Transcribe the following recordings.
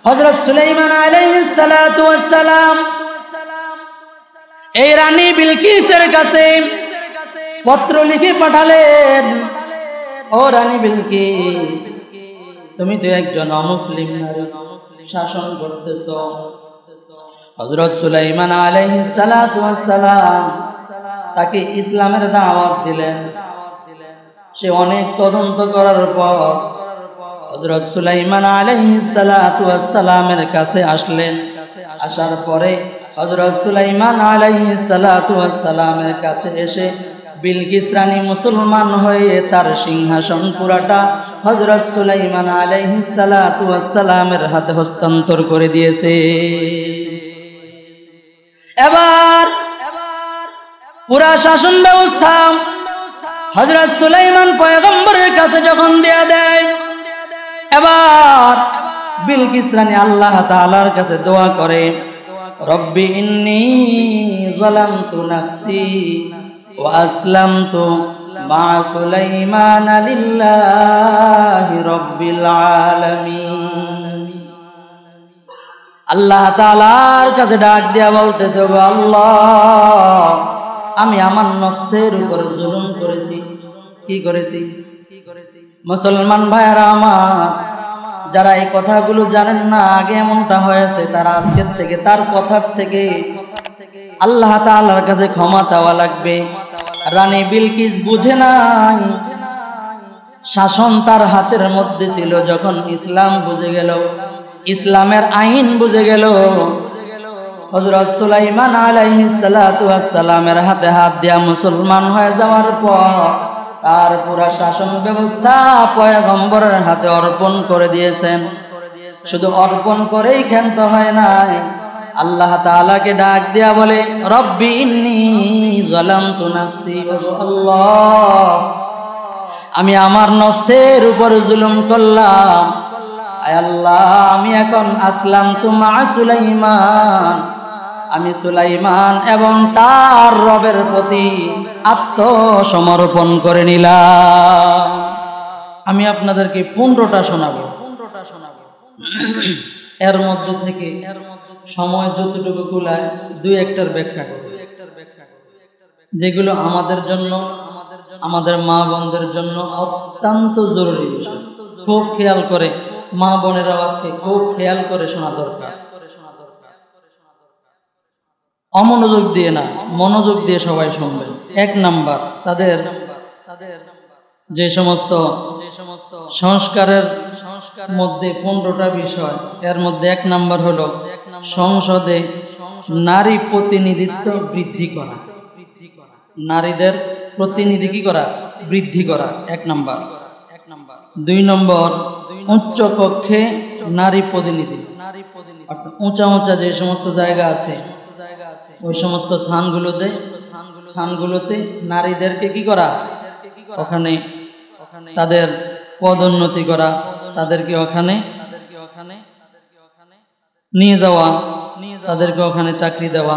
হযরত সুলাইমান আলাইহিস সালাতু ওয়াস সালাম এই রানী বিলকিসের কাছে পত্র লিখে পাঠালেন, ও রানী বিলকিস, তুমি তো একজন অমুসলিম নারী, শাসন করতেছো। হযরত সুলাইমান আলাইহিস সালাতু ওয়াস সালাম তাকে ইসলামের দাওয়াত দিলেন। সে অনেক তদন্ত করার পর হযরত সুলাইমান আলাইহিস সালাতু ওয়াস সালামের কাছে আসলেন। আসার পরে হযরত সুলাইমান আলাইহিস সালাতু ওয়াস সালামের কাছে এসে বিলকিস রানী মুসলমান হয়ে তার সিংহাসন পুরাটা হযরত সুলাইমান আলাইহিস সালাতু ওয়াস সালামের হাতে হস্তান্তর করে দিয়েছে। এবার পুরা শাসন ব্যবস্থা হযরত সুলাইমান পয়গম্বরের কাছে যখন দেয়া দেয়, এবার বিলকিস রানী আল্লাহ তাআলার কাছে দোয়া করে, রব্বি ইন্নী যালামতু নাফসি ওয়া আসলামতু মা সুলাইমান লিল্লাহি রাব্বিল আলামিন। আল্লাহ তাআলার কাছে ডাক দিয়া বলতেছে, গো আল্লাহ, আমি আমার নফসের উপর জুলুম করেছি। কি করেছি? মুসলমান ভাইরা আমার, যারা এই কথাগুলো জানেন না, আগে এমনটা হয়েছে, তারা আজকের থেকে তার কথার থেকে আল্লাহ তাআলার কাছে ক্ষমা চাওয়া লাগবে। রানী বিলকিস বুঝে নাই, শাসন তার হাতের মধ্যে ছিল। যখন ইসলাম বুঝে গেল, ইসলামের আইন বুঝে গেল, হযরত সুলাইমান আলাইহিস সালাতু ওয়াস সালামের হাতে হাত দিয়া মুসলমান হয়ে যাওয়ার পর তার পুরা শাসন ব্যবস্থা পয়গম্বরের হাতে অর্পণ করে দিয়েছেন। শুধু অর্পণ করেই ক্ষান্ত হয় নাই, আল্লাহ তাআলাকে ডাক দিয়া বলে, রব্বি ইন্নী যালামতু নাফসি, আল্লাহ, আমি আমার নফসের উপর জুলুম করলাম। আয় আল্লাহ, আমি এখন আসলামতু মা সুলাইমান, আমি সুলাইমান এবং তার রবের প্রতি আত্মসমর্পণ করে নিলাম। আমি আপনাদেরকে 15টা শোনাবো। এর মধ্য থেকে সময় যতটুকু কুলায় 2-1টার ব্যাখ্যা করব, যেগুলো আমাদের জন্য, আমাদের মা বোনদের জন্য অত্যন্ত জরুরি বিষয়। খুব খেয়াল করে মা বোনেরা আজকে খুব খেয়াল করে শোনা দরকার। অমনোযোগ দিয়ে না, মনোযোগ দিয়ে সবাই শুনবেন। 1 নাম্বার, তাদের যে সমস্ত সংস্কারের মধ্যে 15টা বিষয়, এর মধ্যে 1 নাম্বার হলো সংসদে নারী প্রতিনিধিত্ব বৃদ্ধি করা। নারীদের প্রতিনিধি কি করা? বৃদ্ধি করা, 1 নাম্বার। 2 নম্বর, উচ্চ কক্ষে নারী প্রতিনিধি, উঁচা উঁচা যে সমস্ত জায়গা আছে ওই সমস্ত স্থানগুলোতে নারীদেরকে কি করা? ওখানে তাদের পদোন্নতি করা, তাদেরকে ওখানে নিয়ে যাওয়া, তাদেরকে ওখানে চাকরি দেওয়া।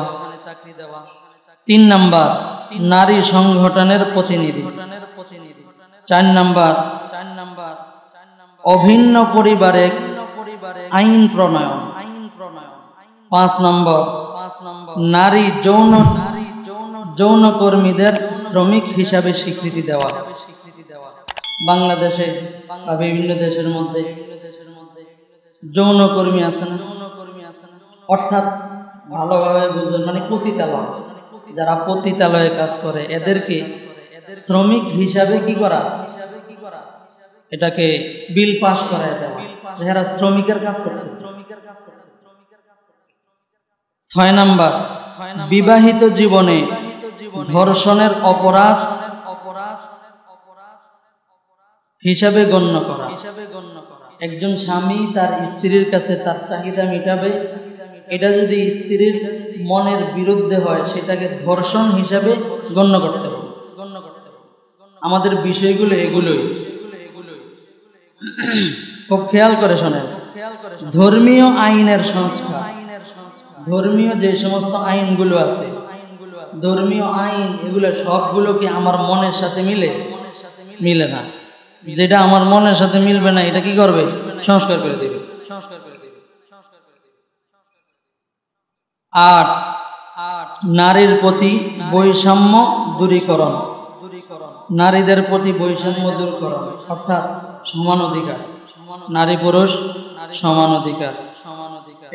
3 নাম্বার, নারী সংগঠনের প্রতিনিধি। 4 নাম্বার, অভিন্ন পরিবারে আইন প্রণয়ন। 5 নম্বর, নারী যৌনকর্মীদের শ্রমিক হিসাবে স্বীকৃতি দেওয়া। বাংলাদেশে বা বিভিন্ন দেশের মধ্যে যৌনকর্মী আছে না? অর্থাৎ ভালোভাবে বুঝবেন, মানে পতিতালয়, যারা পতিতালয়ে কাজ করে এদেরকে শ্রমিক হিসাবে কি করা? এটাকে বিল পাস করায় দেওয়া, যারা শ্রমিকের কাজ করতেছে। 6 নাম্বার, বিবাহিত জীবনে ধর্ষণের অপরাধ হিসাবে গণ্য করা। একজন স্বামী তার স্ত্রীর কাছে তার চাহিদা মেটাবে, এটা যদি স্ত্রীর মনের বিরুদ্ধে হয় সেটাকে ধর্ষণ হিসাবে গণ্য করতে হবে। আমাদের বিষয়গুলো এগুলোই, খুব খেয়াল করে শোনেন। ধর্মীয় আইনের সংস্কার, ধর্মীয় যে সমস্ত আইনগুলো আছে, ধর্মীয় আইন এগুলো সবগুলো কি আমার মনের সাথে মিলে না। যেটা আমার মনের সাথে মিলবে না এটা কি করবে? সংস্কার করে দেবে। 8 নারীর প্রতি বৈষম্য দূরীকরণ, নারীদের প্রতি বৈষম্য দূরীকরণ অর্থাৎ সমান অধিকার, নারী পুরুষ সমান অধিকার,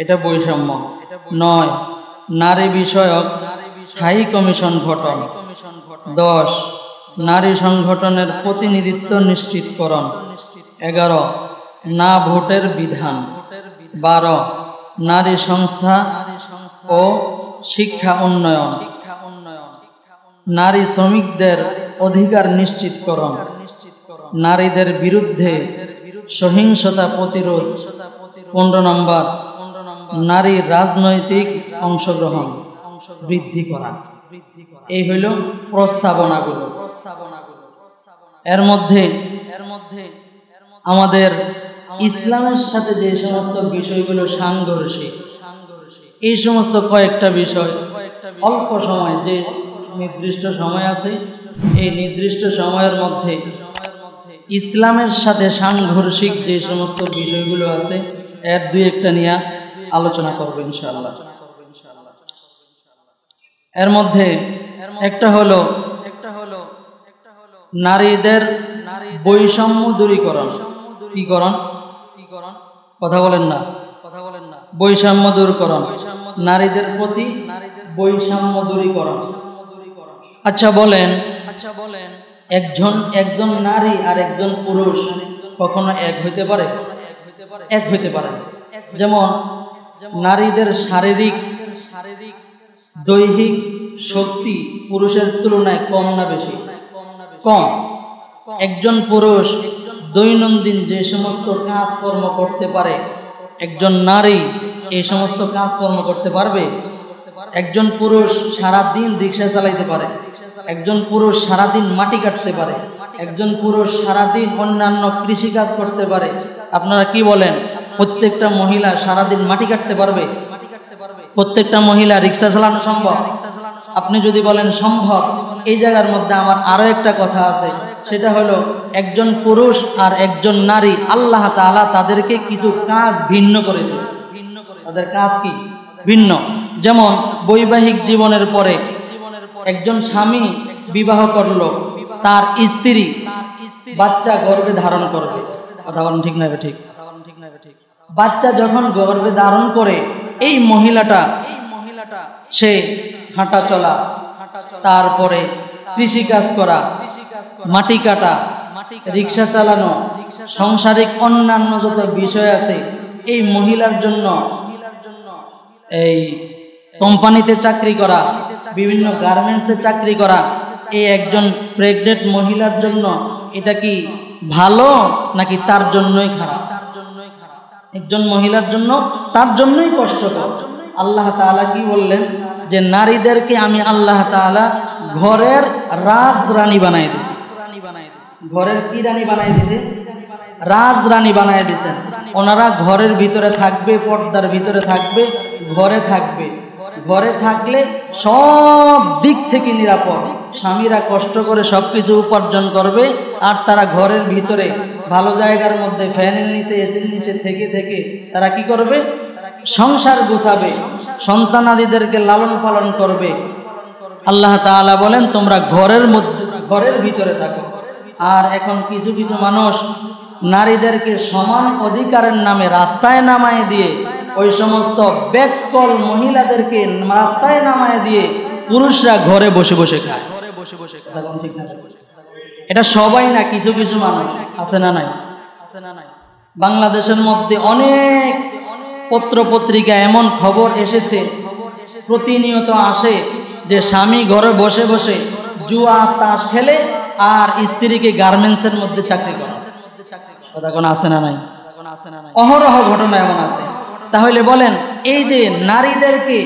এটা বৈষম্য। 9 নারী বিষয়ক স্থায়ী কমিশন গঠন। 10 নারী সংগঠনের প্রতিনিধিত্ব নিশ্চিতকরণ। 11 না ভোটের বিধান। 12 নারী সংস্থা ও শিক্ষা উন্নয়ন। নারী শ্রমিকদের অধিকার নিশ্চিতকরণ। নারীদের বিরুদ্ধে সহিংসতা প্রতিরোধ। 15 নম্বর নারী রাজনৈতিক অংশগ্রহণ বৃদ্ধি করা। এই হইল প্রস্তাবনাগুলো। এর মধ্যে আমাদের ইসলামের সাথে যে সমস্ত বিষয়গুলো সাংঘর্ষিক, এই সমস্ত কয়েকটা বিষয় অল্প সময়, যে নির্দিষ্ট সময় আছে, এই নির্দিষ্ট সময়ের মধ্যে ইসলামের সাথে সাংঘর্ষিক যে সমস্ত বিষয়গুলো আছে এর দুই একটা নিয়ে আলোচনা করব ইনশাআল্লাহ। এর মধ্যে একটা হলো নারীদের বৈষম্য দূরীকরণ। কি করণ? কথা বলেন না, বৈষম্য দূরীকরণ, নারীদের প্রতি বৈষম্য দূরীকরণ। আচ্ছা বলেন, একজন নারী আর একজন পুরুষ কখনো এক হইতে পারে? এক হইতে পারে। যেমন নারীদের শারীরিক দৈহিক শক্তি পুরুষের তুলনায় কম না বেশি? কম। একজন পুরুষ দৈনন্দিন যে সমস্ত কাজকর্ম করতে পারে, একজন নারী এই সমস্ত কাজকর্ম করতে পারবে? একজন পুরুষ সারাদিন রিক্সা চালাইতে পারে, একজন পুরুষ সারাদিন মাটি কাটতে পারে, একজন পুরুষ সারাদিন অন্যান্য কৃষি কাজ করতে পারে। আপনারা কি বলেন, প্রত্যেকটা মহিলা সারাদিন মাটি কাটতে পারবে? প্রত্যেকটা মহিলা রিক্সা চালানো সম্ভব? আপনি যদি বলেন সম্ভব, এই জায়গার মধ্যে আমার আরো একটা কথা আছে, সেটা হলো একজন পুরুষ আর একজন নারী আল্লাহ তাআলা তাদেরকে কিছু কাজ ভিন্ন করে দিয়েছে। তাদের কাজ কি? ভিন্ন। যেমন বৈবাহিক জীবনের পরে একজন স্বামী বিবাহ করলো, তার স্ত্রী বাচ্চা গর্ভে ধারণ করবে। কথা বলেন ঠিক না? ঠিক। বাচ্চা যখন গর্ভে ধারণ করে, এই মহিলাটা সে হাঁটা চলা, তারপরে কৃষি কাজ করা, মাটি কাটা, রিক্সা চালানো, সাংসারিক অন্যান্য যত বিষয় আছে, এই মহিলার জন্য এই কোম্পানিতে চাকরি করা, বিভিন্ন গার্মেন্টসে চাকরি করা, এই একজন প্রেগনেন্ট মহিলার জন্য এটা কি ভালো নাকি তার জন্যই খারাপ? একজন মহিলার জন্য তার জন্যই কষ্টকর। আল্লাহ তাআলা কি বললেন, যে নারীদেরকে আমি আল্লাহ তাআলা ঘরের রাজরানী বানাই দিয়েছি। ঘরের কি রানী বানাই দিয়েছে? রাজরানী বানাই দিয়েছেন। ওনারা ঘরের ভিতরে থাকবে, পর্দার ভিতরে থাকবে, ঘরে থাকবে। ঘরে থাকলে সব দিক থেকে নিরাপদ। স্বামীরা কষ্ট করে সবকিছু উপার্জন করবে, আর তারা ঘরের ভিতরে ভালো জায়গার মধ্যে ফ্যানের নিচে, এসির নিচে থেকে থেকে তারা কি করবে? সংসার গোছাবে, সন্তানাদিদেরকে লালন পালন করবে। আল্লাহ তাআলা বলেন তোমরা ঘরের মধ্যে, ঘরের ভিতরে থাকো। আর এখন কিছু কিছু মানুষ নারীদেরকে সমান অধিকারের নামে রাস্তায় নামায় দিয়ে, ওই সমস্ত বেককল মহিলাদেরকে রাস্তায় নামায় দিয়ে পুরুষরা ঘরে বসে বসে খায়। এটা সবাই না, কিছু কিছু মানুষ আছে না নাই? বাংলাদেশের মধ্যে অনেক পত্র পত্রিকা এমন খবর এসেছে, প্রতিনিয়ত আসে, যে স্বামী ঘরে বসে বসে জুয়া তাস খেলে আর স্ত্রীকে গার্মেন্টসের মধ্যে চাকরি করে। কথা কোন আছে না নাই? অহরহ ঘটনা এমন আছে। তাহলে বলেন, এই যে নারীদেরকে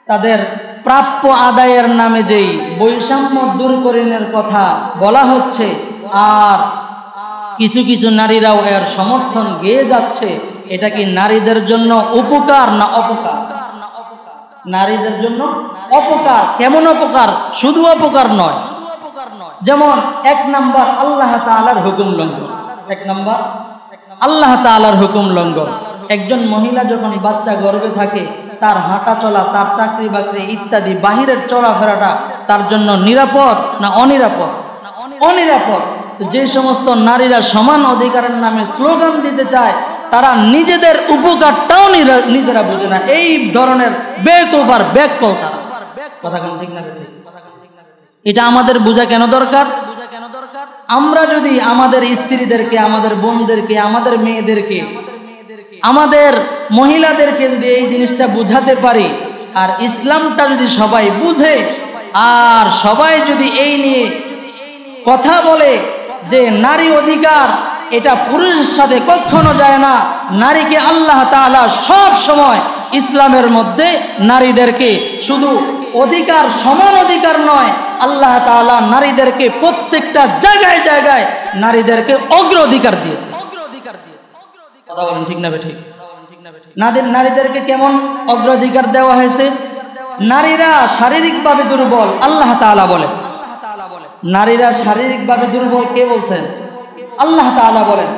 তাদের প্রাপ্য আদায়ের নামে যেই বৈষম্য দূরীকরণের কথা বলা হচ্ছে, আর কিছু কিছু নারীরাও এর সমর্থন গেয়ে যাচ্ছে, এটা কি নারীদের জন্য উপকার না অপকার? নারীদের জন্য অপকার। কেমন অপকার? শুধু অপকার নয়, যেমন 1 নাম্বার আল্লাহ তাআলার হুকুম লঙ্ঘন। 1 নাম্বার আল্লাহ তাআলার হুকুম লঙ্ঘন। একজন মহিলা যখন বাচ্চা গর্ভে থাকে তার হাঁটা চলা, তার চাকরি বাকরি ইত্যাদি বাহিরের চলাফেরাটা তার জন্য নিরাপদ না অনিরাপদ? অনিরাপদ। যে সমস্ত নারীরা সমান অধিকারের নামে স্লোগান দিতে চায় তারা নিজেদের উপকারটাও নিজেরা বুঝে না। এই ধরনের বেকুফ আর বেকল তারা। কথা কোন ঠিক না? এটা আমাদের বোঝা কেন দরকার? আমরা যদি আমাদের স্ত্রীদেরকে, আমাদের বোনদেরকে, আমাদের মেয়েদেরকে, আমাদের মহিলাদেরকে যদি এই জিনিসটা বুঝাতে পারি, আর ইসলামটা যদি সবাই বুঝে, আর সবাই যদি এই নিয়ে কথা বলে যে নারী অধিকার এটা পুরুষের সাথে কখনো যায় না, নারীকে আল্লাহ তাআলা সব সময় ইসলামের মধ্যে নারীদেরকে শুধু অধিকার, সমান অধিকার নয়, আল্লাহ তাআলা নারীদেরকে প্রত্যেকটা জায়গায় জায়গায় নারীদেরকে অগ্রাধিকার দিয়েছে। কথা বলেন ঠিক না ঠিক? নারীদেরকে কেমন অগ্রাধিকার দেওয়া হয়েছে? নারীরা শারীরিকভাবে দুর্বল, আল্লাহ তাআলা বলেন। নারীরা শারীরিকভাবে দুর্বল কে বলছেন? আল্লাহ তাআলা বলেন।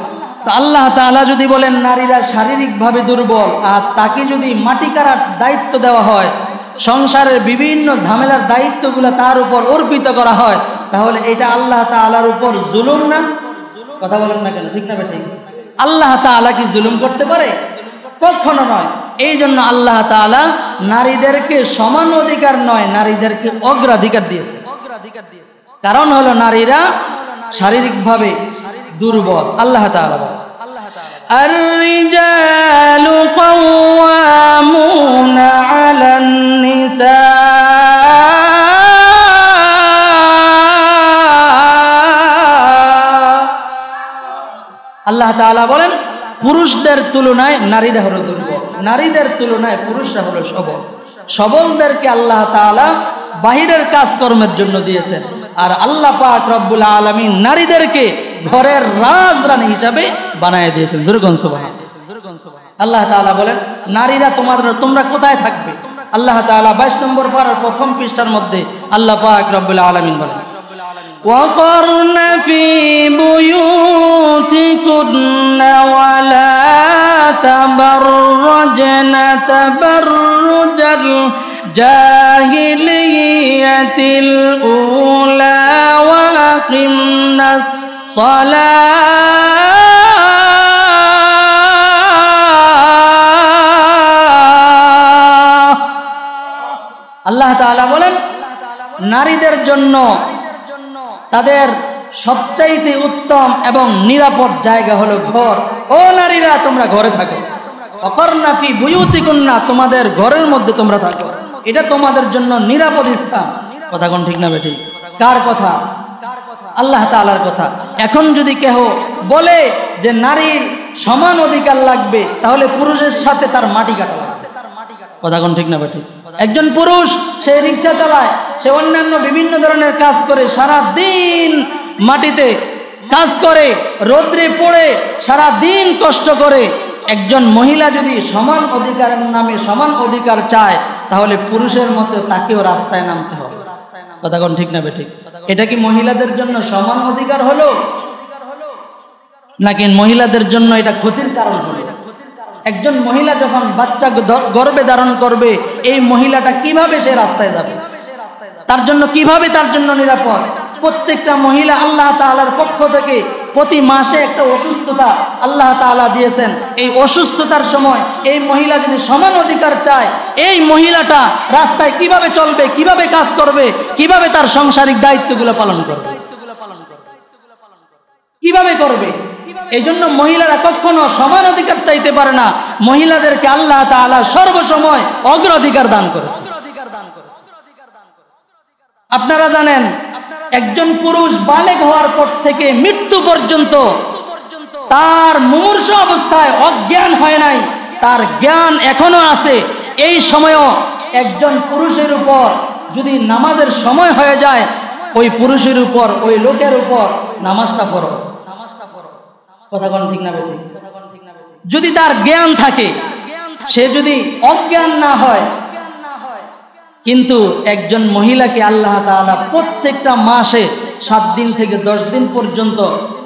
তো আল্লাহ তাআলা যদি বলেন নারীরা শারীরিকভাবে দুর্বল, আর তাকে যদি মাটি কাটার দায়িত্ব দেওয়া হয়, সংসারের বিভিন্ন ঝামেলার দায়িত্বগুলো তার উপর অর্পিত করা হয়, তাহলে এটা আল্লাহ তাআলার উপর জুলুম না? কথা বলেন না কেন? ঠিক না ঠিক? আল্লাহ তাআলা কি জুলুম করতে পারে? কখনো নয়। এই জন্য আল্লাহ তাআলা নারীদেরকে সমান অধিকার নয়, নারীদেরকে অগ্রাধিকার দিয়েছে। কারণ হলো নারীরা শারীরিকভাবে দুর্বল। আল্লাহ তাআলা বলেন, আর-রিজালু কাওয়ামুনা আলান নিসা, আল্লাহ তাআলা বলেন পুরুষদের তুলনায় নারীরা হলো দুর্বল, নারীদের তুলনায় পুরুষরা হলো সবল। সবলদেরকে আল্লাহ তাআলা বাহিরের কাজকর্মের জন্য দিয়েছেন, আর আল্লাহ পাক রব্বুল আলামিন নারীদেরকে ঘরের রাজরানী হিসাবে বানায় দিয়েছেন। জোরে সুবহানাল্লাহ। আল্লাহ তাআলা বলেন নারীরা তোমরা কোথায় থাকবে? আল্লাহ তাআলা 22 নম্বর পারার প্রথম পৃষ্ঠার মধ্যে আল্লাহ পাক রব্বুল আলামিন বলেন, وَقَرْنَ فِي بُيُوتِكُنَّ وَلَا تَبَرَّجْنَ تَبَرُّجَ الْجَاهِلِيَّةِ الْأُولَى وَأَقِمْنَ الصَّلَاةَ। আল্লাহ তাআলা বলেন নারীদের জন্য তাদের সবচাইতে উত্তম এবং নিরাপদ জায়গা হলো ঘর। ও নারীরা তোমরা ঘরে থাকো, ওয়াকরনা ফি বুয়ুতিকুন্না, তোমাদের ঘরের মধ্যে তোমরা থাকো, এটা তোমাদের জন্য নিরাপদ স্থান। কথা কোন ঠিক না বেঠিক? কার কথা? আল্লাহ তাআলার কথা। এখন যদি কেহ বলে যে নারীর সমান অধিকার লাগবে, তাহলে পুরুষের সাথে তার মাটি কাটা লাগবে। কথা কোন ঠিক না বেঠিক? একজন পুরুষ সে রিক্সা চালায়, সে অন্যান্য বিভিন্ন ধরনের কাজ করে, সারা দিন মাটিতে কাজ করে, রোদ্রে পড়ে সারা দিন কষ্ট করে। একজন মহিলা যদি সমান অধিকারের নামে সমান অধিকার চায়, তাহলে পুরুষের মতো তাকেও রাস্তায় নামতে হবে। কথা কোন ঠিক না বেঠিক? এটা কি মহিলাদের জন্য সমান অধিকার হলো, নাকি মহিলাদের জন্য এটা ক্ষতির কারণ হলো? একজন মহিলা যখন বাচ্চা গর্ভে ধারণ করবে, এই মহিলাটা কিভাবে সে রাস্তায় যাবে? তার জন্য কিভাবে তার জন্য নিরাপদ? প্রত্যেকটা মহিলা আল্লাহ তাআলার পক্ষ থেকে প্রতি মাসে একটা অসুস্থতা আল্লাহ তাআলা দিয়েছেন। এই অসুস্থতার সময় এই মহিলা যদি সমান অধিকার চায়, এই মহিলাটা রাস্তায় কিভাবে চলবে, কিভাবে কাজ করবে, কিভাবে তার সাংসারিক দায়িত্বগুলো পালন করবে, কিভাবে করবে? এই জন্য মহিলারা কখনো সমান অধিকার চাইতে পারে না। মহিলাদেরকে আল্লাহ তাআলা সর্বসময় অগ্রাধিকার দান করেছে। আপনারা জানেন একজন পুরুষ বালেগ হওয়ার পর থেকে মৃত্যু পর্যন্ত তার মুমূর্ষু অবস্থায় অজ্ঞান হয় নাই, তার জ্ঞান এখনো আছে। এই সময়ও একজন পুরুষের উপর যদি নামাজের সময় হয়ে যায়, ওই পুরুষের উপর, ওই লোকের উপর নামাজটা ফরজ। কথা কোন ঠিক না বেঠিক? যদি তার জ্ঞান থাকে, সে যদি অজ্ঞান না হয়। কিন্তু একজন মহিলাকে আল্লাহ তাআলা প্রত্যেকটা মাসে 7 দিন থেকে 10 দিন পর্যন্ত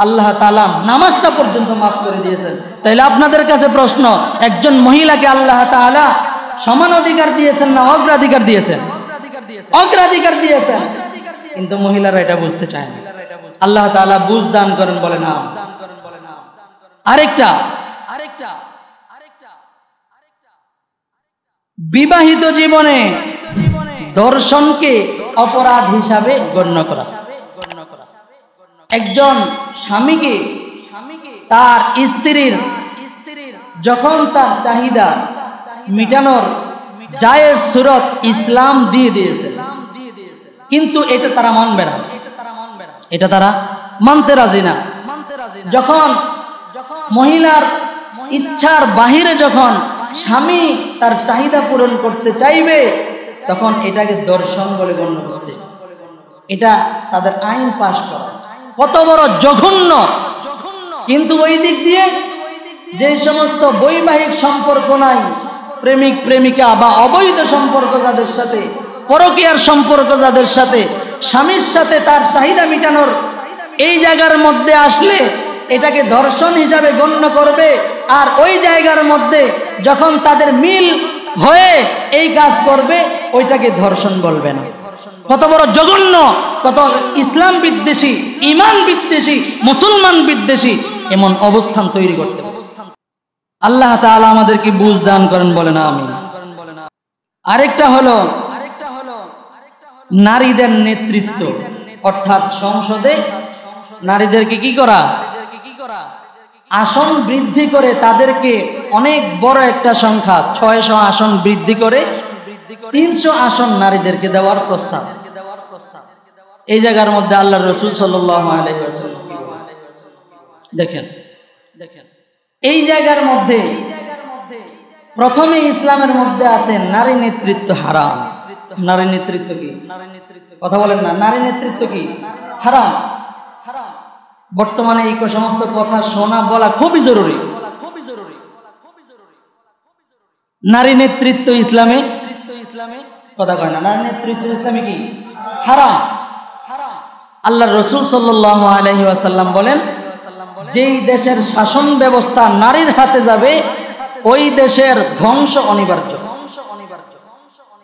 আল্লাহ তাআলা নামাজটা পর্যন্ত মাফ করে দিয়েছেন। তাইলে আপনাদের কাছে প্রশ্ন, একজন মহিলাকে আল্লাহ তাআলা সমান অধিকার দিয়েছেন না অগ্রাধিকার দিয়েছেন? অগ্রাধিকার দিয়েছেন, কিন্তু মহিলারা এটা বুঝতে চায় না। আল্লাহ তাআলা বুঝ দান করেন, বলে না। আরেকটা বিবাহিত জীবনে ধর্ষণকে অপরাধ হিসাবে গণ্য করা। একজন স্বামীকে তার স্ত্রীর যখন তার চাহিদা মিটানোর জায়েজ সুরত ইসলাম দিয়ে দিয়েছে, কিন্তু এটা তারা মানবে না, এটা তারা মানতে রাজি না। যখন মহিলার ইচ্ছার বাহিরে যখন স্বামী তার চাহিদা পূরণ করতে চাইবে, তখন এটাকে ধর্ষণ বলে গণ্য করতে, এটা তাদের আইন পাশ করা। কত বড় জঘন্য! কিন্তু ওই দিক দিয়ে যে সমস্ত বৈবাহিক সম্পর্ক নাই, প্রেমিক প্রেমিকা বা অবৈধ সম্পর্ক যাদের সাথে, পরকীয়ার সম্পর্ক যাদের সাথে, স্বামীর সাথে তার চাহিদা মিটানোর এই জায়গার মধ্যে আসলে এটাকে ধর্ষণ হিসাবে গণ্য করবে। আর ওই জায়গার মধ্যে যখন তাদের মিল হয়ে এই কাজ করবে, ওইটাকে ধর্ষণ বলবে না। কত বড় জঘন্য, কত ইসলাম বিদ্বেষী, ঈমান বিদ্বেষী, মুসলমান বিদ্বেষী এমন অবস্থান তৈরি করতে। আল্লাহ তাআলা আমাদেরকে বুঝ দান করেন, বলে না আমিন। আরেকটা হলো নারীদের নেতৃত্ব, অর্থাৎ সংসদে নারীদেরকে কি করা, আসন বৃদ্ধি করে তাদেরকে অনেক বড় একটা সংখ্যা 600 আসন বৃদ্ধি করে 300 আসন নারীদেরকে দেওয়ার প্রস্তাব। এই জায়গার মধ্যে আল্লাহর রাসূল সাল্লাল্লাহু আলাইহি ওয়াসাল্লাম দেখেন, এই জায়গার মধ্যে প্রথমে ইসলামের মধ্যে আছে নারী নেতৃত্ব হারাম। নারী নেতৃত্ব কি? কথা বলেন না, নারী নেতৃত্ব কি? হারাম। বর্তমানে এই সমস্ত কথা শোনা বলা খুবই জরুরি। নারী নেতৃত্ব ইসলামে কথা কয় না, নারী নেতৃত্ব ইসলামে কি? হারাম। আল্লাহর রাসূল সাল্লাল্লাহু আলাইহি ওয়াসাল্লাম বলেন, যেই দেশের শাসন ব্যবস্থা নারীর হাতে যাবে, ওই দেশের ধ্বংস অনিবার্য।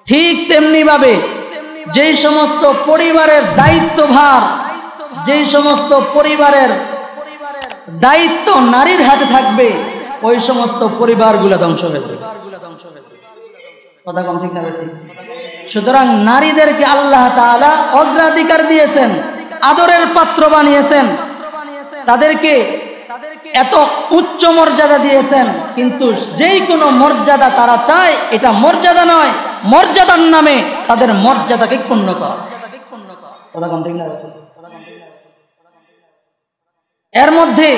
ঠিক তেমনি ভাবে যেই সমস্ত পরিবারের দায়িত্বভার, যেই সমস্ত পরিবারের দায়িত্ব নারীর হাতে থাকবে, ওই সমস্ত পরিবারগুলো ধ্বংস হয়ে যাবে। কথা কম ঠিক না ঠিক? সুতরাং নারীদেরকে আল্লাহ তাআলা অগ্রাধিকার দিয়েছেন, আদরের পাত্র বানিয়েছেন, তাদেরকে এত উচ্চ মর্যাদা দিয়েছেন। কিন্তু যেই কোনো মর্যাদা তারা চায়, এটা মর্যাদা নয়, মর্যাদার নামে তাদের মর্যাদাকে ক্ষুণ্ণ করা। কথা কম ঠিক না? এর মধ্যে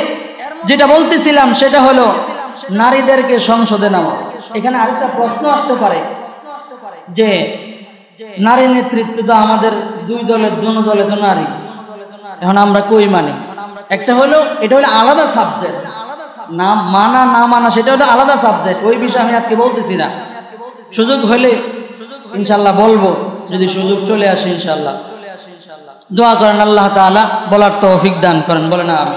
যেটা বলতেছিলাম সেটা হলো নারীদেরকে সংসদে নেওয়া। এখানে আরেকটা প্রশ্ন আসতে পারে যে নারী নেতৃত্ব তো আমাদের দুই দলের দোনো দলে তো নারী, এখন আমরা কই মানি? একটা হলো, এটা হলো আলাদা সাবজেক্ট, না মানা না মানা সেটা হলো আলাদা সাবজেক্ট। ওই বিষয়ে আমি আজকে বলতেছি না, সুযোগ হলে ইনশাল্লাহ বলবো, যদি সুযোগ চলে আসে ইনশাল্লাহ। দোয়া করেন আল্লাহ তাআলা বলার তৌফিক দান করেন, বলে না আমি।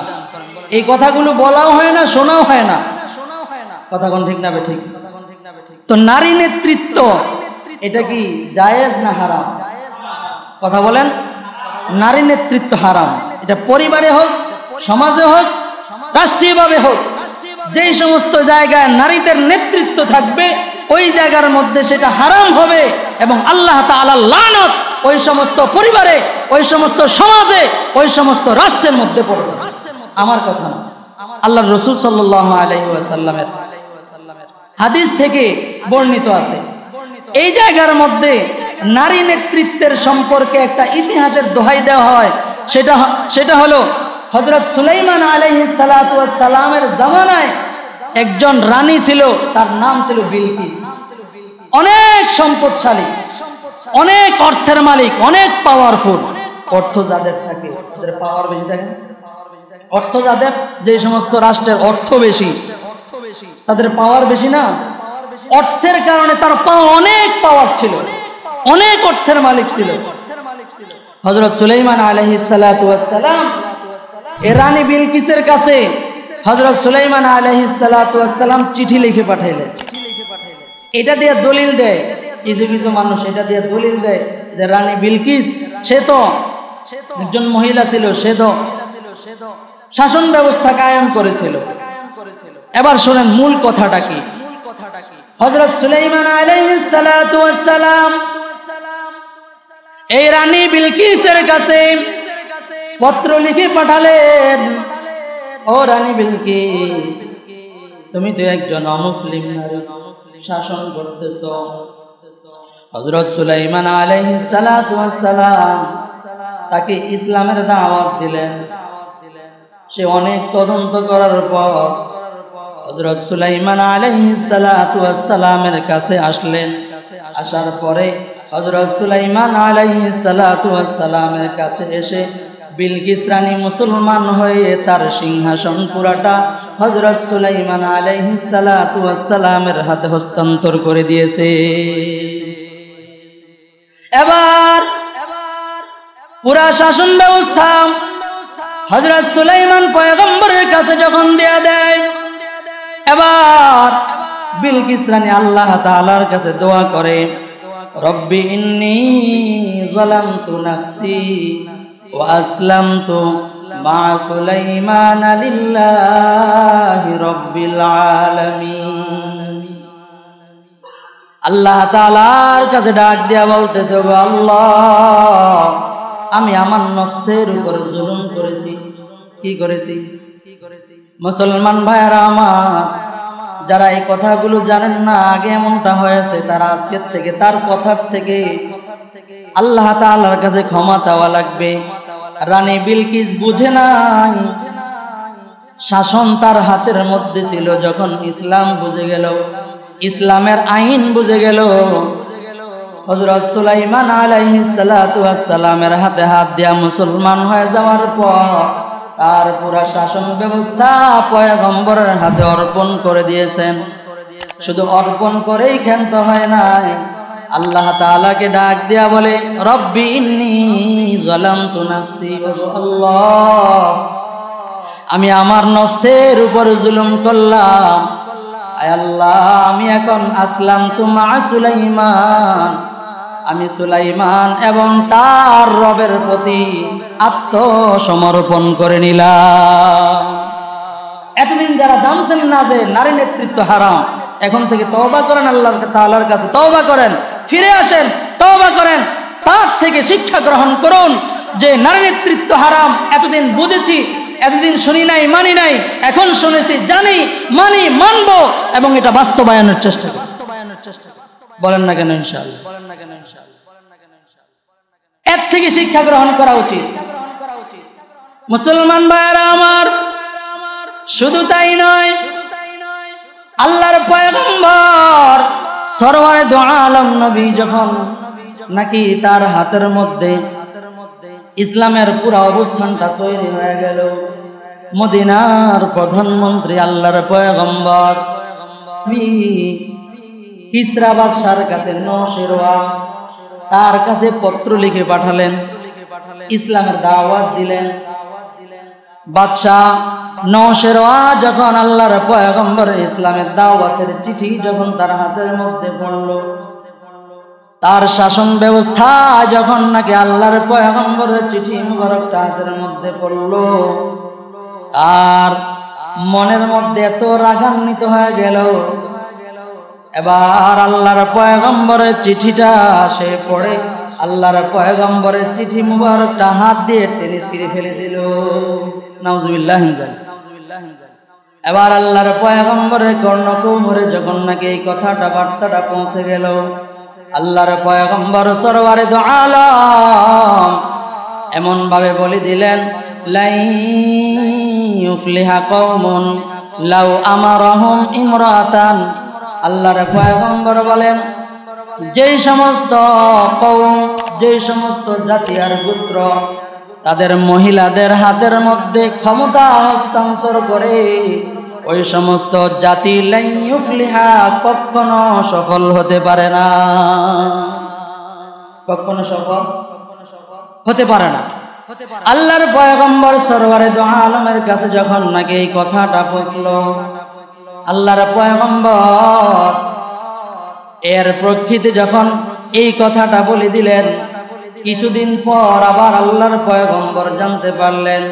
এই কথাগুলো বলাও হয় না, শোনাও হয় না। কথা কোন ঠিক না ঠিক? তো নারী নেতৃত্ব এটা কি জায়েজ না হারাম? কথা বলেন। নারী নেতৃত্ব হারাম, এটা পরিবারে হোক, সমাজে হোক, রাষ্ট্রীয়ভাবে হোক, যেই সমস্ত জায়গায় নারীদের নেতৃত্ব থাকবে, ওই জায়গার মধ্যে সেটা হারাম হবে এবং আল্লাহ তাআলার লানত ওই সমস্ত পরিবারে, ওই সমস্ত সমাজে, ওই সমস্ত রাষ্ট্রের মধ্যে পড়বে। আমার কথা না, আল্লাহর রাসূল সাল্লাল্লাহু আলাইহি ওয়াসাল্লামের হাদিস থেকে বর্ণিত আছে। এই জায়গার মধ্যে নারী নেতৃত্বের সম্পর্কে একটা ইতিহাসের দোহাই দেওয়া হয়। সেটা হলো হযরত সুলাইমান আলাইহিস সালাতু ওয়াস সালামের জামানায় একজন রানী ছিল, তার নাম ছিল বিলকিস। অনেক সম্পদশালী, অনেক অর্থের মালিক, অনেক পাওয়ারফুল। অর্থ যাদের থাকে তাদের পাওয়ার বেশি থাকে। অর্থ যাদের, যে সমস্ত রাষ্ট্রের অর্থ বেশি তাদের পাওয়ার বেশি না? অর্থের কারণে তার অনেক পাওয়ার ছিল, অনেক অর্থের মালিক ছিল। হযরত সুলাইমান আলাইহিস সালাতু ওয়াস সালাম রানী বিলকিসের কাছে হযরত সুলাইমান আলাইহিস সালাতু ওয়াস সালাম চিঠি লিখে পাঠাইলেন। এটা দিয়ে দলিল দেয়, কিছু কিছু মানুষ এটা দিয়ে দলিল দেয় যে রানী বিলকিস সে তো একজন মহিলা ছিল, সে তো শাসন ব্যবস্থা কায়েম করেছিল। এবার শুনেন মূল কথাটা কি। হযরত সুলাইমান আলাইহিস সালাতু ওয়াস সালাম এই রানী বিলকিসের কাছে পত্র লিখে পাঠালেন, ও রানী বিলকিস, তুমি তো একজন অমুসলিম নারী, শাসন করতেছ। হযরত সুলাইমান আলাইহিস সালাতু ওয়াস সালাম তাকে ইসলামের দাওয়াত দিলেন। সে অনেক তদন্ত করার পর হযরত সুলাইমান আলাইহিস সালাতু ওয়াস সালামের কাছে আসলেন। আসার পরে হযরত সুলাইমান আলাইহিস সালাতু ওয়াস সালামের কাছে এসে বিলকিস রানী মুসলমান হয়ে তার সিংহাসন পুরাটা হযরত সুলাইমান আলাইহিস সালাতু ওয়াস সালামের হাতে হস্তান্তর করে দিয়েছে। এবার পুরা শাসন ব্যবস্থা হযরত সুলাইমান পয়গম্বরের কাছে যখন দেয়া দেয়, এবার বিলকিস রানী আল্লাহ তাআলার কাছে দোয়া করে, রব্বি ইন্নী যালামতু নাফসি ওয়া আসলামতু মা সুলাইমান লিল্লাহি রাব্বিল আলামিন। আল্লাহ তাআলার কাছে ডাক দিয়া বলতেছে, গো আল্লাহ, আমি আমার নফসের উপর জুলুম করেছি। কি করেছি? মুসলমান ভাইরা আমার, যারা এই কথাগুলো জানেন না, আগে এমনটা হয়েছে, তারা আজকের থেকে তার কথার থেকে আল্লাহ তাআলার কাছে ক্ষমা চাওয়া লাগবে। রানী বিলকিস বুঝে নাই শাসন তার হাতের মধ্যে ছিল। যখন ইসলাম বুঝে গেল, ইসলামের আইন বুঝে গেল, হযরত সুলাইমান আলাইহিস সালাতু ওয়াস সালামের হাতে হাত দিয়া মুসলমান হয়ে যাওয়ার পর তার পুরা শাসন ব্যবস্থা পয়গম্বরের হাতে অর্পণ করে দিয়েছেন। শুধু অর্পণ করেই ক্ষান্ত হয় নাই, আল্লাহ তাআলাকে ডাক দিয়া বলে, রব্বি ইন্নী যালামতু নাফসি, আল্লাহ, আমি আমার নফসের উপর জুলুম করলাম। আয় আল্লাহ, আমি এখন আসলামতু মা সুলাইমান, আমি সুলাইমান এবং তার রবের প্রতি আত্মসমর্পণ করে নিলাম। এতদিন যারা জানতেন না যে নারী নেতৃত্ব হারাম, এখন থেকে তওবা করেন, আল্লাহ তাআলার কাছে তওবা করেন, ফিরে আসেন, তওবা করেন, তার থেকে শিক্ষা গ্রহণ করুন যে নারী নেতৃত্ব হারাম। এতদিন বুঝেছি, এতদিন শুনি নাই, মানি নাই, এখন শুনেছি, জানি, মানি, মানব এবং এটা বাস্তবায়নের চেষ্টা বলেন না কেন ইনশাআল্লাহ। এর থেকে শিক্ষা গ্রহণ করা উচিত। মুসলমান ভাইরা আমার, শুধু তাই নয়, আল্লাহর পয়গম্বর সরওয়ারে দু আলম নবী যখন নাকি তার হাতের মধ্যে ইসলামের পুরো অবস্থানটা তৈরি হয়ে গেল, মদিনার প্রধানমন্ত্রী আল্লাহর পয়গম্বর কিসরা বাদশার কাছে নওশেরওয়া তার কাছে পত্র লিখে পাঠালেন, ইসলামের দাওয়াত দিলেন। বাদশাহ নওশেরওয়া যখন আল্লাহর পয়গম্বরের ইসলামের দাওয়াতের চিঠি যখন তার হাতের মধ্যে পড়ল, তার শাসন ব্যবস্থা যখন নাকি আল্লাহর পয়গম্বরের চিঠি মুবারকটা হাতের মধ্যে পড়ল, তার মনের মধ্যে এত রাগান্বিত হয়ে গেল। এবার আল্লাহর পয়গম্বরের চিঠিটা সে পড়ে আল্লাহর পয়গম্বরের চিঠি মুবারকটা হাত দিয়ে টেনে ছিঁড়ে ফেলে দিল। নাউজুবিল্লাহ। এবার আল্লাহর পয়গম্বরের কর্ণকুহরে যখন নাকি এই কথাটা, বার্তাটা পৌঁছে গেল, আল্লাহর পয়গম্বর সরওয়ারে দু আলম এমন ভাবে বলে দিলেন, লাই ইউফলিহা কওমুন লাউ আমারহুম ইমরাতান। আল্লাহর পয়গম্বর বলেন, যেই সমস্ত কওম, যেই সমস্ত জাতি আর গোত্র তাদের মহিলাদের হাতের মধ্যে ক্ষমতা হস্তান্তর করে, ওই সমস্ত জাতি লাই ইউফলিহা কখনো সফল হতে পারে না। কখনো সফল হতে পারে না। আল্লাহর পয়গম্বর সরওয়ারে দো আলমের কাছে যখন নাকি এই কথাটা পৌঁছলো, আল্লাহর পয়গম্বর এর প্রেক্ষিতে যখন এই কথাটা বলে দিলেন, কিছুদিন পর আবার আল্লাহর পয়গম্বর জানতে পারলেন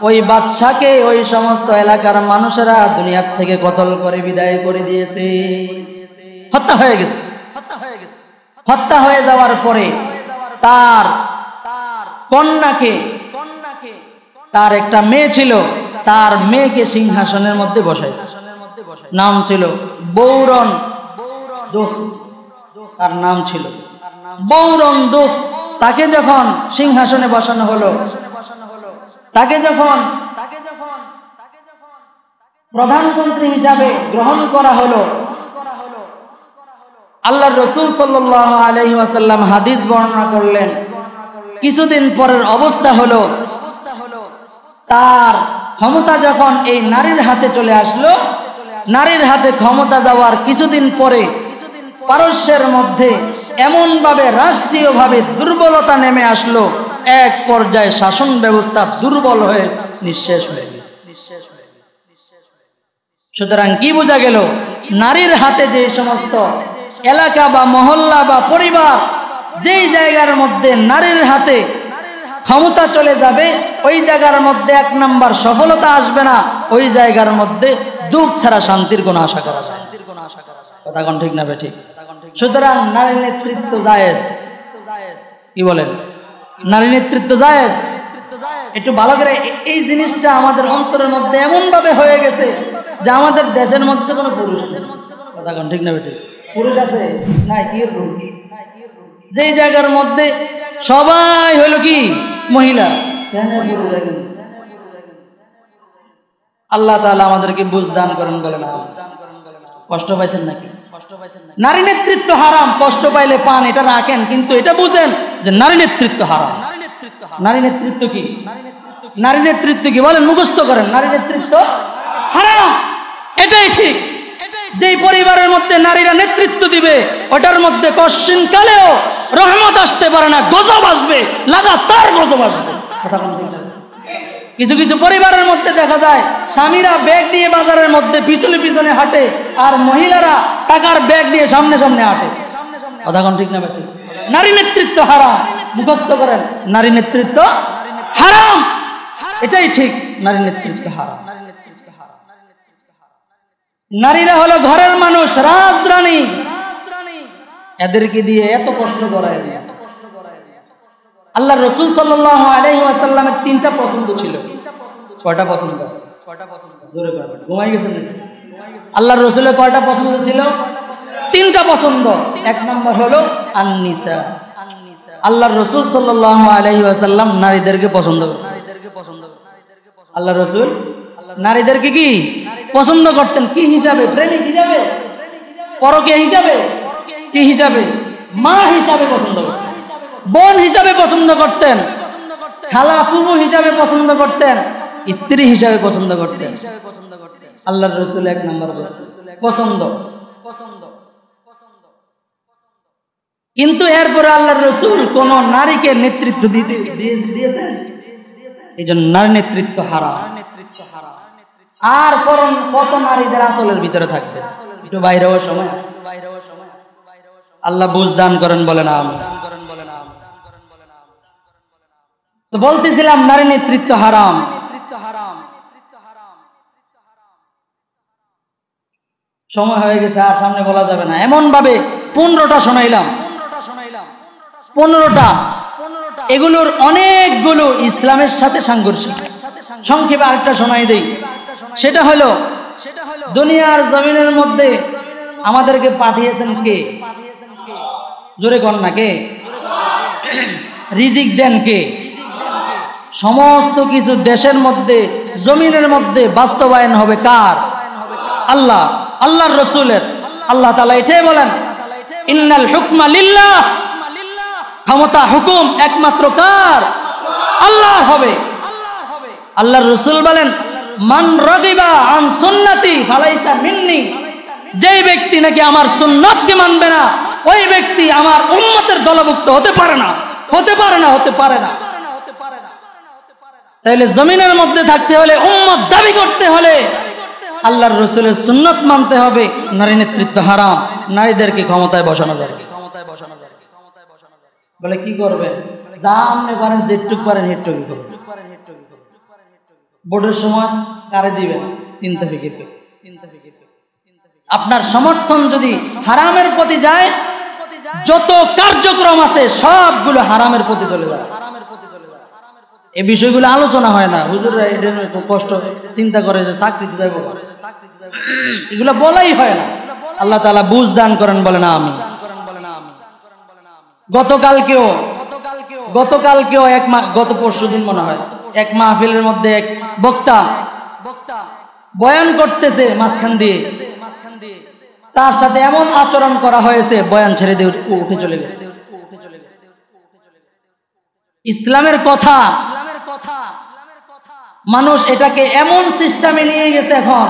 ওই বাদশাকে ওই সমস্ত এলাকার মানুষেরা দুনিয়ার থেকে কতল করে বিদায় করে দিয়েছে, হত্যা হয়ে গেছে। হত্যা হয়ে যাওয়ার পরে তার কন্যাকে, তার একটা মেয়ে ছিল, তার মেয়েকে সিংহাসনের মধ্যে বসাইছে। নাম ছিল বৌরন দুখত, তার নাম ছিল বৌরন দুখত। তাকে যখন সিংহাসনে বসানো হলো, তাকে যখন প্রধানমন্ত্রী হিসাবে গ্রহণ করা হলো, আল্লাহর রাসূল সাল্লাল্লাহু আলাইহি ওয়াসাল্লাম হাদিস বর্ণনা করলেন, কিছুদিন পরের অবস্থা হলো তার ক্ষমতা যখন এই নারীর হাতে চলে আসলো, নারীর হাতে ক্ষমতা যাওয়ার কিছুদিন পরে পারস্যের মধ্যে এমন ভাবে রাষ্ট্রীয়ভাবে দুর্বলতা নেমে আসলো, এক পর্যায়ে শাসন ব্যবস্থা দুর্বল হয়ে নিঃশেষ হয়ে গেছে। সুতরাং কি বোঝা গেল, নারীর হাতে যে সমস্ত এলাকা বা মহল্লা বা পরিবার, যেই জায়গার মধ্যে নারীর হাতে ক্ষমতা চলে যাবে, ওই জায়গার মধ্যে এক নাম্বার সফলতা আসবে না, ওই জায়গার মধ্যে দুঃখ ছাড়া শান্তির কোনো আশা করা যায় না। কথা কোন ঠিক না বেঠিক? সুতরাং নারী নেতৃত্ব জায়েজ। কি বলেন? নারী নেতৃত্ব জায়েজ। একটু ভালো করে এই জিনিসটা আমাদের অন্তরের মধ্যে এমন ভাবে হয়ে গেছে যে আমাদের দেশের মধ্যে কোনো পুরুষ আছে। কথা কোন ঠিক না বেঠিক? পুরুষ আছে নাই? কি যে জায়গার মধ্যে সবাই হলো কি মহিলা। আল্লাহ তাআলা আমাদেরকে বুঝ দান করেন। বলেন কষ্ট পাইছেন নাকি? নারী নেতৃত্ব হারাম, কষ্ট পাইলে পান, এটা রাখেন, কিন্তু এটা বুঝেন যে নারী নেতৃত্ব হারাম। নারী নেতৃত্ব কি? নারী নেতৃত্ব কি বলেন? মুখস্থ করেন। নারী নেতৃত্ব হারাম, এটাই ঠিক। যেই পরিবারের মধ্যে নারীরা নেতৃত্ব দিবে, ওটার মধ্যে কশ্চিন কালেও রহমত আসতে পারে না, গজব আসবে, লাগাতার গজব আসবে। কিছু কিছু পরিবারের মধ্যে দেখা যায় স্বামীরা ব্যাগ নিয়ে বাজারের মধ্যে পিছনে পিছনে হাঁটে, আর মহিলারা টাকার ব্যাগ নিয়ে সামনে সামনে হাঁটে। কথা কোন ঠিক না বেঠিক? নারী নেতৃত্ব হারাম, মুখস্থ করেন। নারী নেতৃত্ব হারাম, এটাই ঠিক। নারী নেতৃত্ব হারাম। নারীরা হলো ঘরের মানুষ, রাজরানী, এদেরকে দিয়ে এত কষ্ট করায়। আল্লাহ রাসূল সাল্লাল্লাহু আলাইহি ওয়াসাল্লামের তিনটা পছন্দ ছিল। কয়টা পছন্দ? জোরে বলেন। ঘুমাই গেছেন নাকি? আল্লাহর রাসূলের কয়টা পছন্দ ছিল? তিনটা পছন্দ। এক নাম্বার হলো আন-নিসা। আল্লাহর রাসূল সাল্লাল্লাহু আলাইহি ওয়াসাল্লাম নারীদেরকে পছন্দ করতেন। আল্লাহর রাসূল নারীদেরকে কি পছন্দ করতেন? কি হিসাবে? প্রেমিক হিসাবে, পরকীয়া হিসাবে, কি হিসাবে? মা হিসাবে পছন্দ করতেন, বোন হিসাবে পছন্দ করতেন, খালা ফুফু হিসাবে পছন্দ করতেন, স্ত্রী হিসাবে পছন্দ করতেন। আল্লাহর রাসূল এক নম্বর পছন্দ। কিন্তু এরপরে আল্লাহর রাসূল কোন নারীকে নেতৃত্ব দিয়েছেন? এই জন্য নারী নেতৃত্ব হারাম। আর কত নারীদের আসলের ভিতরে থাকবে, একটু বাইরে হওয়ার সময় আল্লাহ বুঝ দান করেন। বলেন আমিন। তো বলতেছিলাম নারী নেতৃত্ব হারাম। সময় হয়ে গেছে, আর সামনে বলা যাবে না। এমন ভাবে 15টা শোনাইলাম, 15টা। এগুলোর অনেকগুলো ইসলামের সাথে সাংঘর্ষিক। সংক্ষেপে আরেকটা শোনাই দেই, সেটা হলো দুনিয়ার জমিনের মধ্যে আমাদেরকে পাঠিয়েছেন কে? জোরে কর না, কে? রিজিক দেন কে? সমস্ত কিছু দেশের মধ্যে, জমিনের মধ্যে বাস্তবায়ন হবে কার? আল্লাহ, আল্লাহর রাসূলের। আল্লাহ তাআলা এটাই বলেন, ইন্নাল হুকমা লিল্লাহ। ক্ষমতা, হুকুম একমাত্র কার? আল্লাহ হবে। আল্লাহর রাসূল বলেন, মান রাগিবা আন সুন্নতি ফালাইসা মিন্নি। যেই ব্যক্তি নাকি আমার সুন্নাতকে মানবে না, ওই ব্যক্তি আমার উম্মতের দলভুক্ত হতে পারে না, হতে পারে না, হতে পারে না। তাহলে জমিনের মধ্যে থাকতে হলে, উম্মত দাবি করতে হলে আল্লাহর রাসূলের সুন্নাত মানতে হবে। নারী নেতৃত্ব হারাম, নারীদেরকে ক্ষমতায় বসানো যাবে। বলে কি করবেন? যা আপনি পারেন, যেটুক পারেন হেটুকু করবেন। ভোটের সময় কারে দিবেন চিন্তা ফিকির করে। আপনার সমর্থন যদি হারামের প্রতি যায়, যত কার্যক্রম আছে সবগুলো হারামের প্রতি চলে যায়। এই বিষয়গুলো আলোচনা হয় না। হুজুররা এদের কষ্ট চিন্তা করে যে চাকরিতে যাবো, এগুলো বলাই হয় না। আল্লাহ তাআলা বুঝ দান করেন, বলে না আমি। গতকালকেও গত পরশুদিন মনে হয় এক মাহফিলের মধ্যে এক বক্তা বয়ান করতেছে, মাঝখান দিয়ে তার সাথে এমন আচরণ করা হয়েছে, বয়ান ছেড়ে দিয়ে উঠে চলে গেছে। ইসলামের কথা মানুষ এটাকে এমন সিস্টেমে নিয়ে গেছে এখন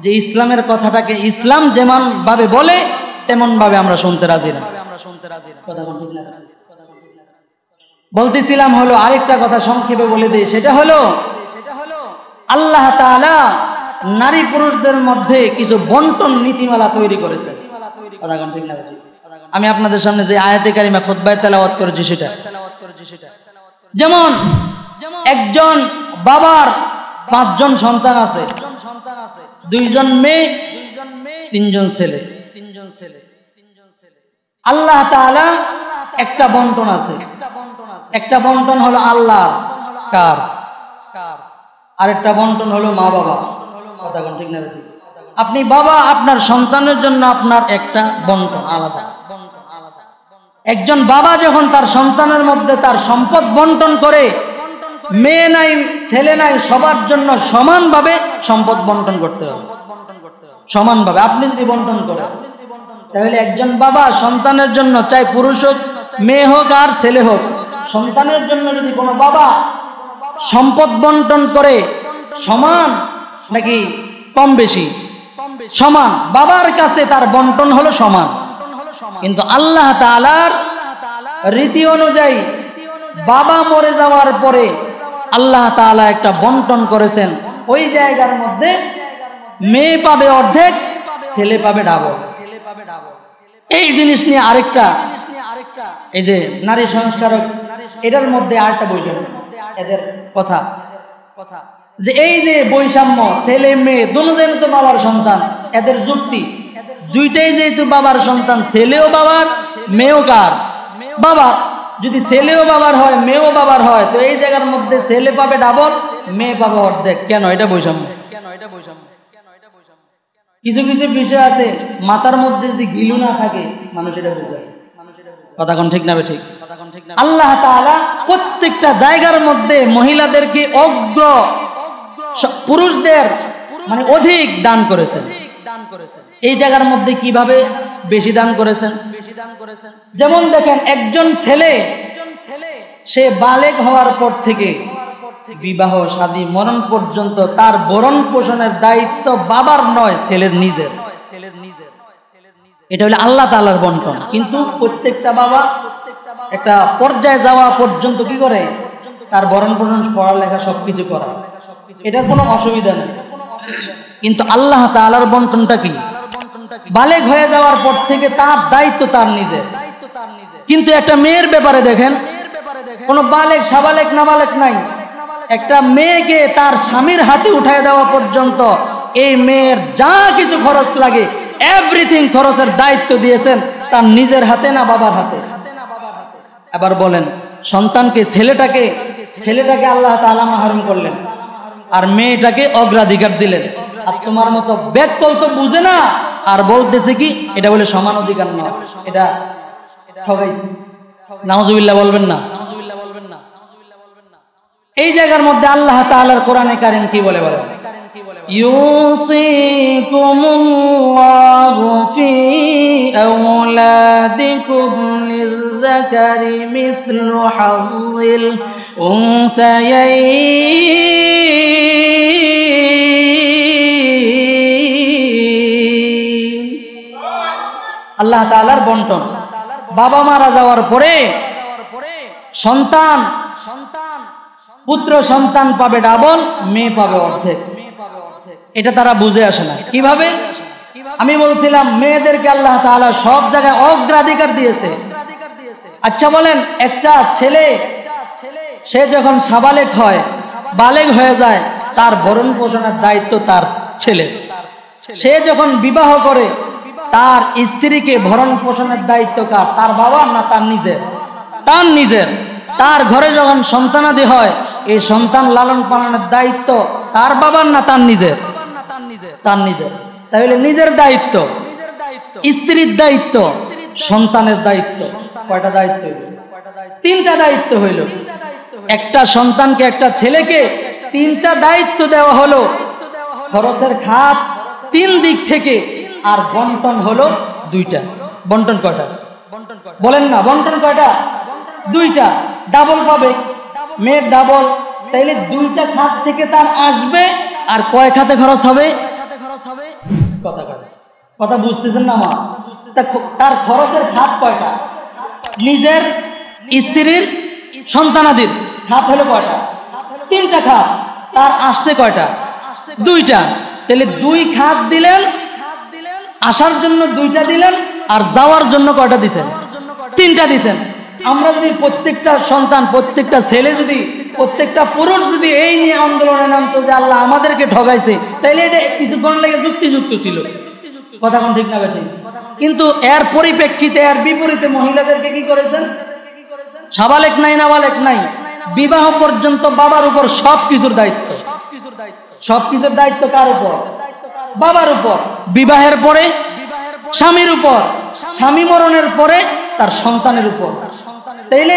যে ইসলামের কথাটাকে ইসলাম যেমন ভাবে বলে তেমন ভাবে আমরা শুনতে রাজি না। বলতেছিলাম হলো আরেকটা কথা সংক্ষেপে বলে দিই, সেটা হলো আল্লাহ তাআলা নারী পুরুষদের মধ্যে কিছু বন্টন নীতিমালা তৈরি করেছেন। আমি আপনাদের সামনে যে আয়াতে কারিমা খুতবায় তেলাওয়াত করেছি সেটা, যেমন একজন বাবার 5 জন সন্তান আছে, 2 জন মেয়ে, 3 জন ছেলে। আল্লাহ তাআলা একটা বন্টন আছে, একটা বন্টন হলো আল্লাহর, কার? আরেকটা বন্টন হলো মা বাবা। কথা কোন ঠিক না? আপনি বাবা, আপনার সন্তানের জন্য আপনার একটা বন্টন আলাদা। একজন বাবা যখন তার সন্তানের মধ্যে তার সম্পদ বন্টন করে, মেয়ে নাই ছেলে নাই, সবার জন্য সমানভাবে সম্পদ বন্টন করতে হবে, সমানভাবে। আপনি যদি বন্টন করেন তাহলে একজন বাবা সন্তানের জন্য, চাই পুরুষ হোক, মেয়ে হোক আর ছেলে হোক, সন্তানের জন্য যদি কোনো বাবা সম্পদ বন্টন করে, সমান নাকি কম বেশি? সমান। বাবার কাছে তার বন্টন হলো সমান। কিন্তু আল্লাহ তাআলার রীতি অনুযায়ী বাবা মরে যাওয়ার পরে আল্লাহ তাআলা একটা বন্টন করেছেন। ওই জায়গার মধ্যে মেয়ে পাবে অর্ধেক, ছেলে পাবে ডাবল। এই জিনিস নিয়ে আরেকটা, এই যে নারী সংস্কারক, এটার মধ্যে আরেকটা বইটা এদের কথা, যে এই যে বৈষম্য, ছেলে মেয়ে দুজনেই তো বাবার সন্তান, এদের যুক্তি দুইটাই যেহেতু বাবার সন্তান, ছেলেও বাবার মেয়েও কার? বাবার। যদি ছেলেও বাবার হয় মেয়েও বাবার হয়, তো এই জায়গার মধ্যে ছেলে পাবে ডাবল, মেয়ে পাবে অর্ধেক। কেন এটা বৈষম্য? কিছু কিছু বিষয় আছে মাথার মধ্যে যদি গিলু না থাকে মানুষ এটা বোঝে। কথা কোন ঠিক না? ঠিক। আল্লাহ তাআলা প্রত্যেকটা জায়গার মধ্যে মহিলাদেরকে অগ্র, পুরুষদের মানে অধিক দান করেছেন। এই জায়গার মধ্যে কিভাবে বেশি দান করেছেন? যেমন দেখেন, একজন ছেলে সে বালেগ হওয়ার পর থেকে বিবাহ শাদী মরণ পর্যন্ত তার ভরণ পোষণের দায়িত্ব বাবার নয়, ছেলের নিজের। এটা হলো আল্লাহ তাআলার বন্টন। কিন্তু প্রত্যেকটা বাবা একটা পর্যায়ে যাওয়া পর্যন্ত কি করে? তার ভরণ পোষণ, পড়ালেখা সবকিছু করা, এটার কোনো অসুবিধা নেই। কিন্তু আল্লাহ তাআলার বন্টনটা কি? বালেগ হয়ে যাওয়ার পর থেকে তার দায়িত্ব তার নিজের। কিন্তু একটা মেয়ের ব্যাপারে দেখেন, কোনো বালেগ সাবালেগ নাবালেগ নাই। একটা মেয়েকে তার স্বামীর হাতে উঠায় দেওয়া পর্যন্ত এই মেয়ের যা কিছু খরচ লাগে এভরিথিং খরচের দায়িত্ব দিয়েছেন তার নিজের হাতে না বাবার হাতে? এবার বলেন, সন্তানকে, ছেলেটাকে আল্লাহ তাআলা মাহরুম করলেন আর মেয়েটাকে অগ্রাধিকার দিলেন। আর তোমার মতো ব্যাককল তো বুঝে না, আর বলতেছে কি এটা বলে সমান অধিকার না, এটা ঠগাইছে। নাউজুবিল্লাহ বলবেন না? এই জায়গার মধ্যে আল্লাহ তাআলার কোরআনে কারীম কি বলে? বলেন, ইউসিকুমুল্লাহু ফি আওলাদিকুম লিয-যাকারি মিথলু হাযযিল উনসায়াইন। আল্লাহ তাআলার বন্টন। বাবা মারা যাওয়ার পরে সন্তান পুত্র সন্তান পাবে ডাবল, মেয়ে পাবে অর্ধেক। এটা তারা বুঝে আসে না। কিভাবে? আমি বলছিলাম মেয়েদেরকে আল্লাহ তাআলা সব জায়গায় অগ্রাধিকার দিয়েছে। আচ্ছা বলেন, একটা ছেলে সে যখন সাবালেগ হয়, বালেগ হয়ে যায়, তার ভরণ পোষণের দায়িত্ব তার ছেলে। সে যখন বিবাহ করে, তার স্ত্রীকে ভরণ পোষণের দায়িত্ব কার? তার বাবার না তার নিজের? তার নিজের। তার ঘরে যখন সন্তানাদি হয়, এই সন্তান লালন পালনের দায়িত্ব তার বাবার না তার নিজের? তার নিজের। তাহলে নিজের দায়িত্ব, স্ত্রীর দায়িত্ব, সন্তানের দায়িত্ব। কয়টা দায়িত্ব? তিনটা দায়িত্ব হইল। একটা সন্তানকে, একটা ছেলেকে তিনটা দায়িত্ব দেওয়া হলো। খরচের খাত তিন দিক থেকে, আর বন্টন হলো দুইটা। বন্টন কয়টা বলেন না? বন্টন কয়টা? দুইটা। ডাবল পাবে, মেয়ের ডাবল। তাইলে দুইটা খাত থেকে তার আসবে, আর কয় খাতে খরচ হবে? কথা বুঝতেছেন না মা? তার খরচের খাত কয়টা? নিজের, স্ত্রীর, সন্তানাদির খাত হলো কয়টা? তিনটা খাত। তার আসছে কয়টা? দুইটা। তাহলে দুই খাত দিলেন, আসার জন্য দুইটা দিলেন, আর যাওয়ার জন্য কয়টা দিছেন? তিনটা দিছেন। আমরা যদি প্রত্যেকটা সন্তান, প্রত্যেকটা ছেলে, যদি প্রত্যেকটা পুরুষ যদি এই নিয়ে আন্দোলনে নামতো যে আল্লাহ আমাদেরকে ঠগাইছে, তাইলে এটা কিছুক্ষণ লেগে যুক্তিযুক্ত ছিল। কথা কোন ঠিক না বেঠিক? কিন্তু এর পরিপ্রেক্ষিতে, এর বিপরীতে মহিলাদেরকে কি করেছেন? সাবালেক নাই, নাবালেক নাই, বিবাহ পর্যন্ত বাবার উপর সবকিছুর দায়িত্ব। সবকিছুর দায়িত্ব কার উপর? বাবার উপর। বিবাহের পরে স্বামীর উপর, স্বামী মরণের পরে তার সন্তানের উপর। তাইলে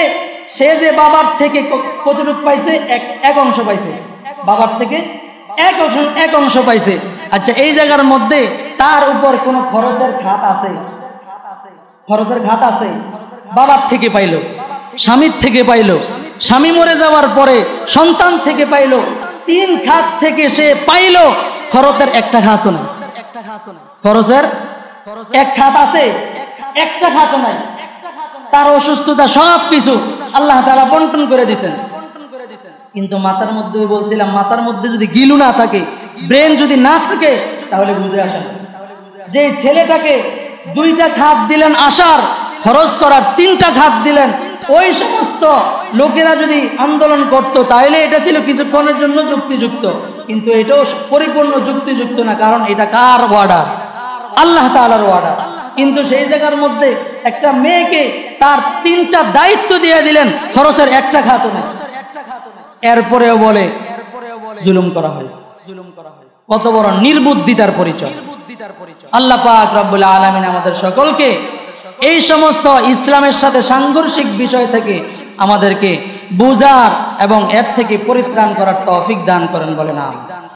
সে যে বাবার থেকে কতটুকু পাইছে? এক অংশ পাইছে। বাবার থেকে এক অংশ পাইছে। আচ্ছা, এই জায়গার মধ্যে তার উপর কোন খরচের খাত আছে? খরচের খাত আছে? বাবার থেকে পাইলো, স্বামীর থেকে পাইলো, স্বামী মরে যাওয়ার পরে সন্তান থেকে পাইলো। তিন খাত থেকে সে পাইলো, খরচের একটা খাত নাই। খরচের এক খাত আছে, একটা খাত নাই। তার অসুস্থতা সবকিছু আল্লাহ তাআলা বন্টন করে দিয়েছেন। কিন্তু মাথার মধ্যে, বলছিলাম, মাথার মধ্যে যদি গিলু না থাকে, ব্রেন যদি না থাকে, তাহলে বুঝে আসে না। যে ছেলেটাকে দুইটা খাত দিলেন আসার, খরচ করার, তিনটা খাত দিলেন, ওই সমস্ত লোকেরা যদি আন্দোলন করত, তাহলে এটা ছিল কিছুক্ষণের জন্য যুক্তিযুক্ত। কিন্তু এটাও পরিপূর্ণ যুক্তিযুক্ত না, কারণ এটা কার অর্ডার? আল্লাহ তাআলার অর্ডার। কিন্তু সেই জায়গার মধ্যে একটা মেয়েকে তার তিনটা দায়িত্ব দিয়ে দিলেন, খরচের একটা খাত নেই। এরপরেও বলে জুলুম করা হয়েছে। কত বড় নির্বুদ্ধিতার পরিচয়! আল্লাহ পাক রব্বুল আলামিন আমাদের সকলকে এই সমস্ত ইসলামের সাথে সাংঘর্ষিক বিষয় থেকে আমাদেরকে বুঝার এবং এর থেকে পরিত্রাণ করার তৌফিক দান করেন, বলেন আমিন।